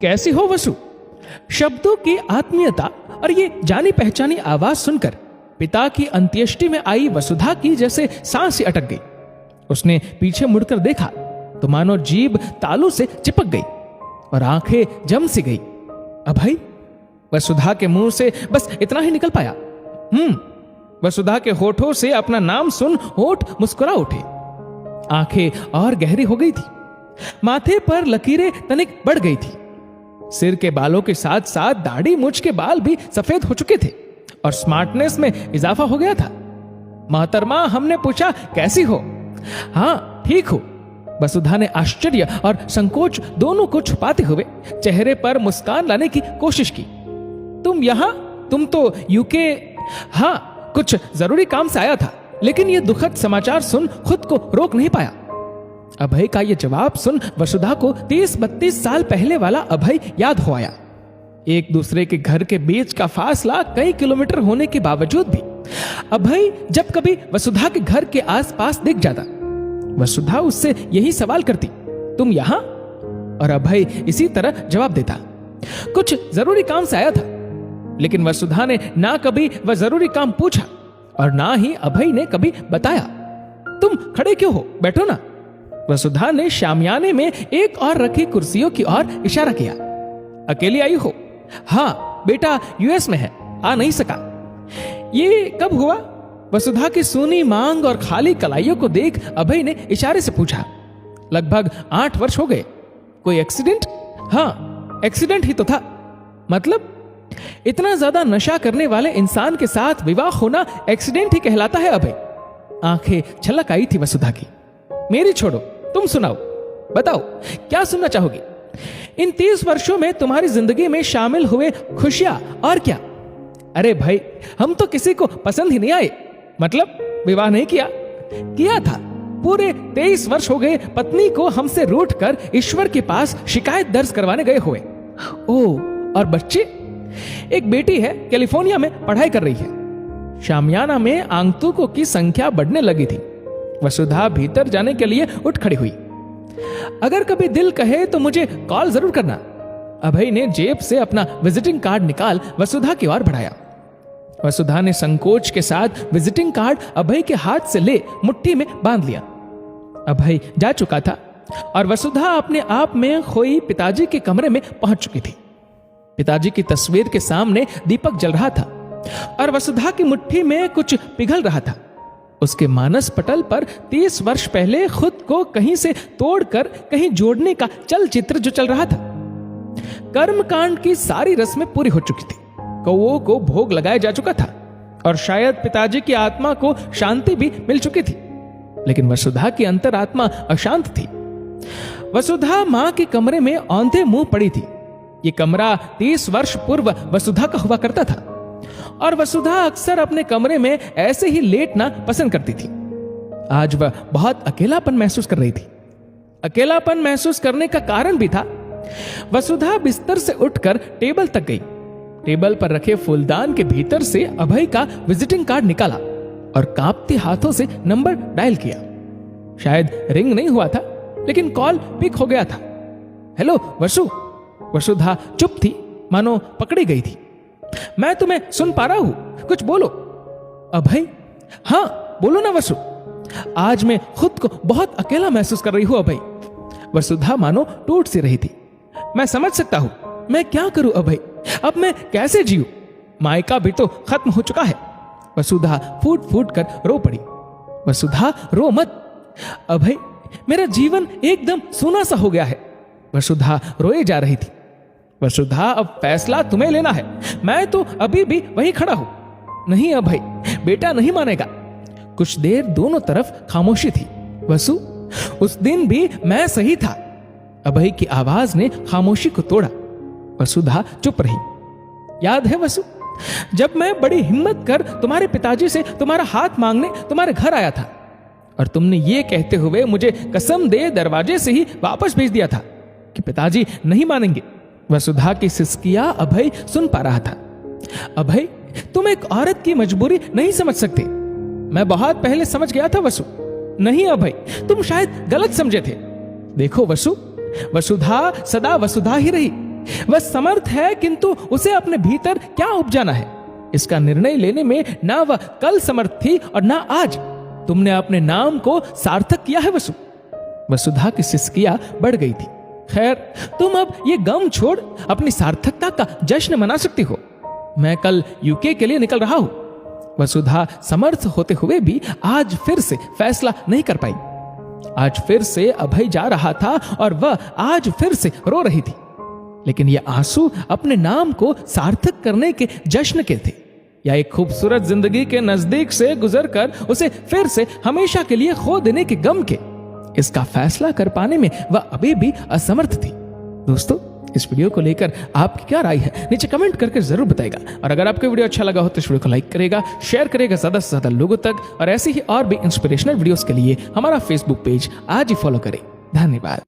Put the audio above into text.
कैसी हो वसु? शब्दों की आत्मीयता और ये जानी पहचानी आवाज सुनकर पिता की अंत्येष्टि में आई वसुधा की जैसे सांस अटक गई। उसने पीछे मुड़कर देखा तो मानो जीभ तालू से चिपक गई और आंखें जम सी गई। अभय? वसुधा के मुंह से बस इतना ही निकल पाया। वसुधा के होठों से अपना नाम सुन होठ मुस्कुरा उठे। आंखें और गहरी हो गई थी, माथे पर लकीरें तनिक बढ़ गई थी, सिर के बालों के साथ साथ दाढ़ी मूंछ के बाल भी सफेद हो चुके थे और स्मार्टनेस में इजाफा हो गया था। मोहतरमा, हमने पूछा कैसी हो? हाँ ठीक हो। वसुधा ने आश्चर्य और संकोच दोनों को छुपाते हुए चेहरे पर मुस्कान लाने की कोशिश की। तुम यहां? तुम तो यूके? हाँ, कुछ जरूरी काम से आया था, लेकिन यह दुखद समाचार सुन खुद को रोक नहीं पाया। अभय का यह जवाब सुन वसुधा को 30-32 साल पहले वाला अभय याद हो आया। एक दूसरे के घर के बीच का फासला कई किलोमीटर होने के बावजूद भी अभय जब कभी वसुधा के घर के आसपास दिख जाता, वसुधा उससे यही सवाल करती, तुम यहां? और अभय इसी तरह जवाब देता, कुछ जरूरी काम से आया था। लेकिन वसुधा ने ना कभी वह जरूरी काम पूछा और ना ही अभय ने कभी बताया। तुम खड़े क्यों हो? बैठो ना। वसुधा ने शामियाने में एक और रखी कुर्सियों की ओर इशारा किया। अकेली आई हो? हाँ, बेटा यूएस में है, आ नहीं सका। ये कब हुआ? वसुधा की सूनी मांग और खाली कलाइयों को देख अभय ने इशारे से पूछा। लगभग 8 वर्ष हो गए। कोई एक्सीडेंट? हाँ, एक्सीडेंट ही तो था। मतलब? इतना ज्यादा नशा करने वाले इंसान के साथ विवाह होना एक्सीडेंट ही कहलाता है अभय। आंखें छलक आई थी वसुधा की। मेरी छोड़ो, तुम सुनाओ, बताओ क्या सुनना चाहोगी? इन 30 वर्षों में तुम्हारी जिंदगी में शामिल हुए खुशियां और क्या? अरे भाई, हम तो किसी को पसंद ही नहीं आए। मतलब विवाह नहीं किया? किया था। पूरे 23 वर्ष हो गए पत्नी को हमसे रूठ कर ईश्वर के पास शिकायत दर्ज करवाने गए हुए। ओह, और बच्चे? एक बेटी है, कैलिफोर्निया में पढ़ाई कर रही है। शामियाना में आगंतुकों की संख्या बढ़ने लगी थी। वसुधा भीतर जाने के लिए उठ खड़ी हुई। अगर कभी दिल कहे तो मुझे कॉल जरूर करना। अभय ने जेब से अपना विजिटिंग कार्ड निकाल वसुधा की ओर बढ़ाया। वसुधा ने संकोच के साथ विजिटिंग कार्ड अभय के हाथ से ले मुट्ठी में बांध लिया। अभय जा चुका था और वसुधा अपने आप में खोई पिताजी के कमरे में पहुंच चुकी थी। पिताजी की तस्वीर के सामने दीपक जल रहा था और वसुधा की मुट्ठी में कुछ पिघल रहा था। उसके मानस पटल पर 30 वर्ष पहले खुद को कहीं से तोड़कर कहीं जोड़ने का चलचित्र जो चल रहा था। कर्मकांड की सारी रस्में पूरी हो चुकी थी। कौओं को भोग लगाया जा चुका था और शायद पिताजी की आत्मा को शांति भी मिल चुकी थी। लेकिन वसुधा की अंतरात्मा अशांत थी। वसुधा मां के कमरे में औंधे मुंह पड़ी थी। ये कमरा 30 वर्ष पूर्व वसुधा का हुआ करता था और वसुधा अक्सर अपने कमरे में ऐसे ही लेटना पसंद करती थी। आज वह बहुत अकेलापन महसूस कर रही थी। अकेलापन महसूस करने का कारण भी था। वसुधा बिस्तर से उठकर टेबल तक गई। टेबल पर रखे फूलदान के भीतर से अभय का विजिटिंग कार्ड निकाला और कांपते हाथों से नंबर डायल किया। शायद रिंग नहीं हुआ था, लेकिन कॉल पिक हो गया था। हेलो वसु। वसुधा चुप थी, मानो पकड़ी गई थी। मैं तुम्हें सुन पा रहा हूं, कुछ बोलो। अभय? हाँ बोलो ना वसु। आज मैं खुद को बहुत अकेला महसूस कर रही हूं अभय। वसुधा मानो टूट सी रही थी। मैं समझ सकता हूं, मैं क्या करूं अभय? अब मैं कैसे जीऊं? मायका भी तो खत्म हो चुका है। वसुधा फूट फूट कर रो पड़ी। वसुधा रो मत। अभय, मेरा जीवन एकदम सूना सा हो गया है। वसुधा रोए जा रही थी। वसुधा, अब फैसला तुम्हें लेना है। मैं तो अभी भी वहीं खड़ा हूं। नहीं अभय, बेटा नहीं मानेगा। कुछ देर दोनों तरफ खामोशी थी। वसु, उस दिन भी मैं सही था। अभय की आवाज ने खामोशी को तोड़ा। वसुधा चुप रही। याद है वसु, जब मैं बड़ी हिम्मत कर तुम्हारे पिताजी से तुम्हारा हाथ मांगने तुम्हारे घर आया था और तुमने ये कहते हुए मुझे कसम दे दरवाजे से ही वापस भेज दिया था कि पिताजी नहीं मानेंगे। वसुधा की सिसकियां अभय सुन पा रहा था। अभय, तुम एक औरत की मजबूरी नहीं समझ सकते। मैं बहुत पहले समझ गया था वसु। नहीं अभय, तुम शायद गलत समझे थे। देखो वसु, वसुधा सदा वसुधा ही रही, वह समर्थ है, किंतु उसे अपने भीतर क्या उपजाना है इसका निर्णय लेने में ना वह कल समर्थ थी और ना आज। तुमने अपने नाम को सार्थक किया है वसु। वसुधा की सिसकियां बढ़ गई थी। खैर, तुम अब ये गम छोड़ अपनी सार्थकता का जश्न मना सकती हो। मैं कल यूके के लिए निकल रहा हूं। वसुधा समर्थ होते हुए भी आज फिर से फैसला नहीं कर पाई। आज फिर से अभय जा रहा था और वह आज फिर से रो रही थी, लेकिन ये आंसू अपने नाम को सार्थक करने के जश्न के थे या एक खूबसूरत जिंदगी के नजदीक से गुजरकर उसे फिर से हमेशा के लिए खो देने के गम के। इसका फैसला कर पाने में वह अभी भी असमर्थ थी। दोस्तों, इस वीडियो को लेकर आपकी क्या राय है नीचे कमेंट करके जरूर बताएगा। और अगर आपको वीडियो अच्छा लगा हो तो इस वीडियो को लाइक करेगा, शेयर करेगा ज्यादा से ज्यादा लोगों तक, और ऐसी ही और भी इंस्पिरेशनल वीडियोस के लिए हमारा फेसबुक पेज आज ही फॉलो करें। धन्यवाद।